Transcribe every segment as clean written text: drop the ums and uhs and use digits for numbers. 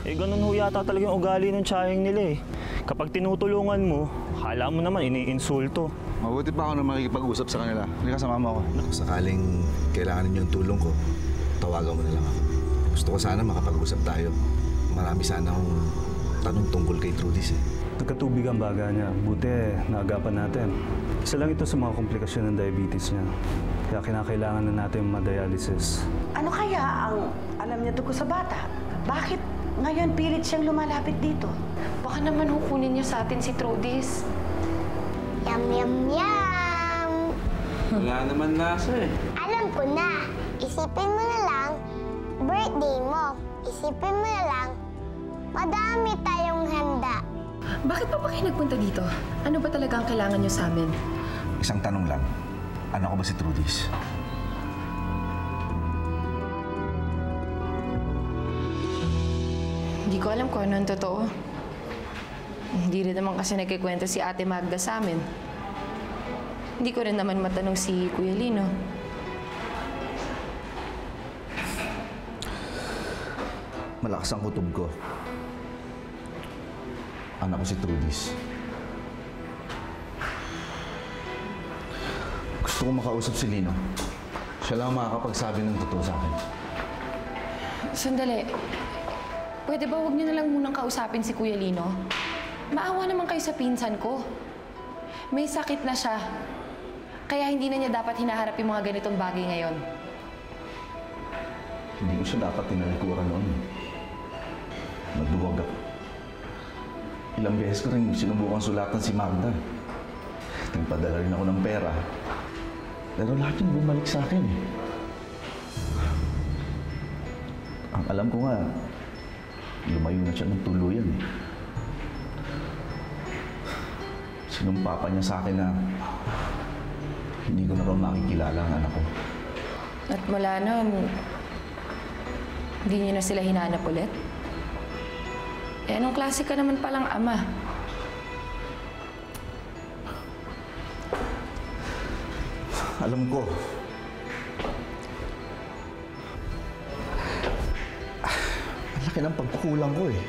Eh, ganun ho yata talaga yung ugali ng tsaheng nila eh. Kapag tinutulungan mo, akala mo naman iniinsulto. Mabuti pa ako na makikipag-usap sa kanila. Hindi kasama mo ako. Kung sakaling kailangan ninyo ng tulong ko, tawagan mo na lang ako. Gusto ko sana makapag-usap tayo. Marami sana akong tanong tungkol kay Trudis eh. Nagkatubig ang baga niya. Buti, naagapan natin. Isa lang ito sa mga komplikasyon ng diabetes niya. Kaya kinakailangan na natin ma-dialysis. Ano kaya ang alam niya tungkol sa bata? Bakit ngayon pilit siyang lumalapit dito? Baka naman hukunin niya sa atin si Trudis. Yum, yum, yum! Wala naman lasa eh. Alam ko na. Isipin mo na lang, birthday mo. Isipin mo na lang, madami tayong handa. Bakit pa kayo nagpunta dito? Ano ba talaga ang kailangan niyo sa amin? Isang tanong lang. Anak ko ba si Trudis? Hindi ko alam kung ano ang totoo. Hindi rin naman kasi nagkikwento si Ate Magda sa amin. Hindi ko rin naman matanong si Kuya Lino. Malakas ang kutob ko. Anak ko si Trudis. Gusto ko makausap si Lino. Siya lang makakapagsabi ng totoo sa akin. Sandali. Pwede ba huwag niyo na lang munang kausapin si Kuya Lino? Maawa naman kayo sa pinsan ko. May sakit na siya. Kaya hindi na niya dapat hinaharap yung mga ganitong bagay ngayon. Hindi ko siya dapat tinalikuran noon. Nagduwag ako. Ilang beses ko rin sinubukan sulatan si Magda. Nagpadala rin ako ng pera. Pero lahat yung bumalik sa akin eh. Ang alam ko nga, lumayo na siya ng tuluyan eh. Sinumpa pa niya sa akin na hindi ko na raw makikilala ang anak ko. At mula nun, hindi niyo na sila hinahanap ulit? Eh, anong klase ka naman palang ama? Alam ko. Ang laki ng pagkukulang ko eh.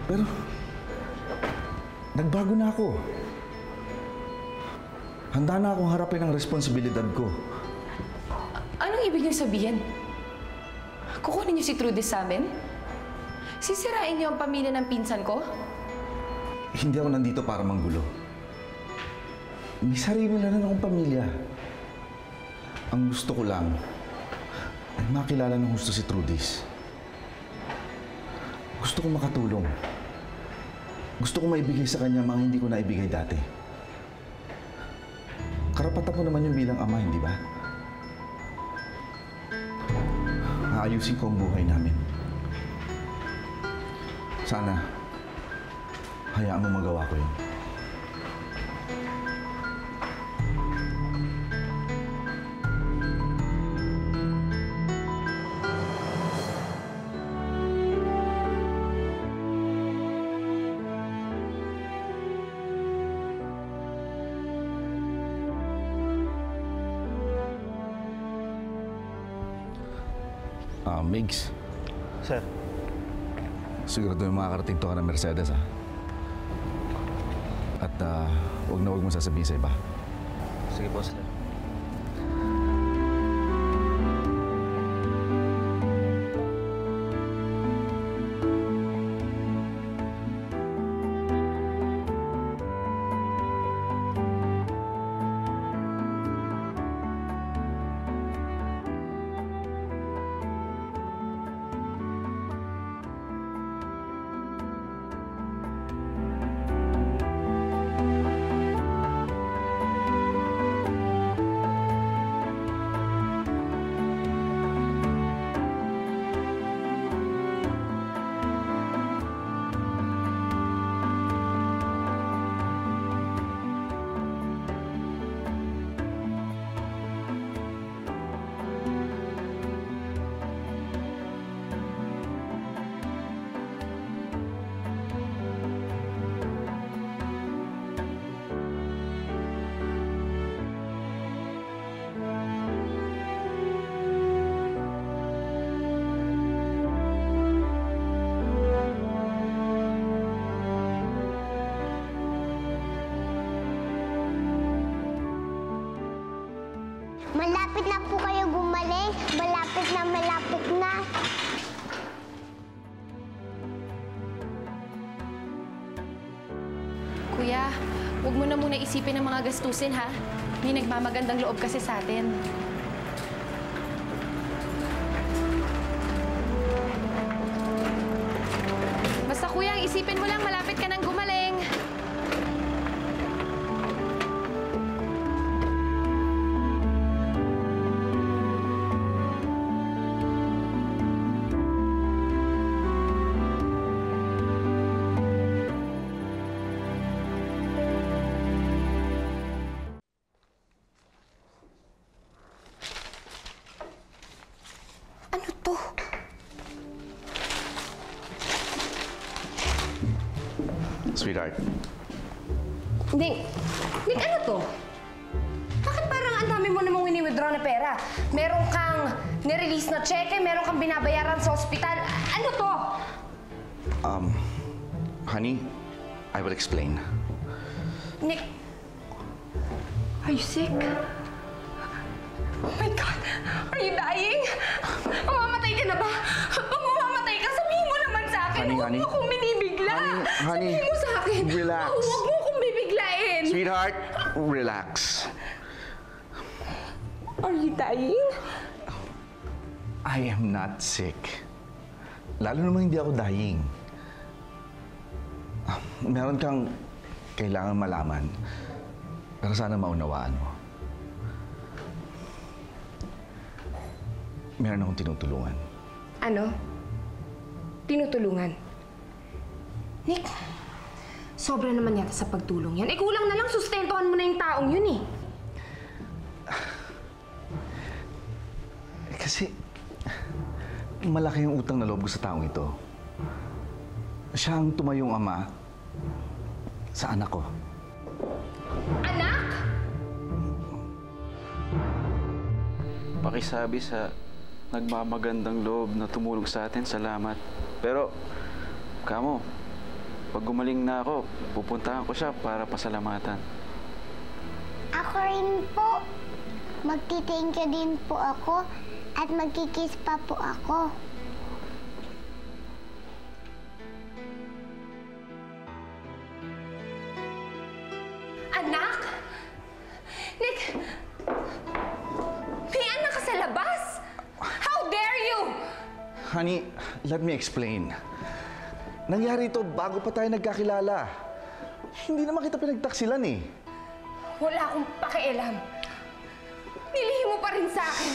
Pero, nagbago na ako. Handa na akong harapin ang responsibilidad ko. Anong ibig niyo sabihin? Kukunin niyo si Trudis sa amin? Sisirain niyo ang pamilya ng pinsan ko? Hindi ako nandito para manggulo. May sarili na rin akong pamilya. Ang gusto ko lang ay makilala ng gusto si Trudis. Gusto ko makatulong. Gusto ko maibigay sa kanya mga hindi ko naibigay dati. Karapatan ko naman yung bilang ama, hindi ba? Aayusin ko ang buhay namin. Sana, hayaan mo magawa ko yun. Migs. Sir. Sigurado yung makakarating to ka ng Mercedes, ha? At huwag na huwag mo sasabihin sa iba. Sige po, sir. malapit na po kayo gumaling. Malapit na, malapit na. Kuya, huwag mo na muna isipin ang mga gastusin, ha? May nagmamagandang loob kasi sa atin. Basta kuya, isipin mo lang, malapit ka nang gumaling. Ano to? Sweetheart, Nick, ano to? Bakit parang ang dami mo namang wini-withdraw na pera? Meron kang nirelease na cheque, meron kang binabayaran sa ospital. Ano to? honey, I will explain. Nick, are you sick? Oh my God, are you dying? Mamamatay ka na ba? Pag mamamatay ka, sabihin mo naman sa akin. Honey, Huwag honey. mo akong binibigla. Honey, Sabihin mo sa akin. relax. Huwag mo akong bibiglain. Sweetheart, relax. Are you dying? I am not sick. Lalo naman hindi ako dying. Meron kang kailangan malaman. Pero sana maunawaan mo. Meron akong tinutulungan. Ano? Tinutulungan? Nick, sobra naman yata sa pagtulong yan. Eh kulang na lang, sustentuhan mo na yung taong yun eh. Kasi malaki yung utang na loob ko sa taong ito. Siya ang tumayong ama sa anak ko. Anak? Pakisabi sa nagmamagandang loob na tumulong sa atin, salamat. Pero, kamo, pag gumaling na ako, pupuntahan ko siya para pasalamatan. Ako rin po. Magti-thank you din po ako at magkikiss pa po ako. Anak? Nick, may anak ka sa labas? How dare you? Honey, let me explain. Nangyari ito bago pa tayo nagkakilala. Hindi naman kita pinagtaksilan eh. Wala akong pakialam. Nilihim mo pa rin sa akin.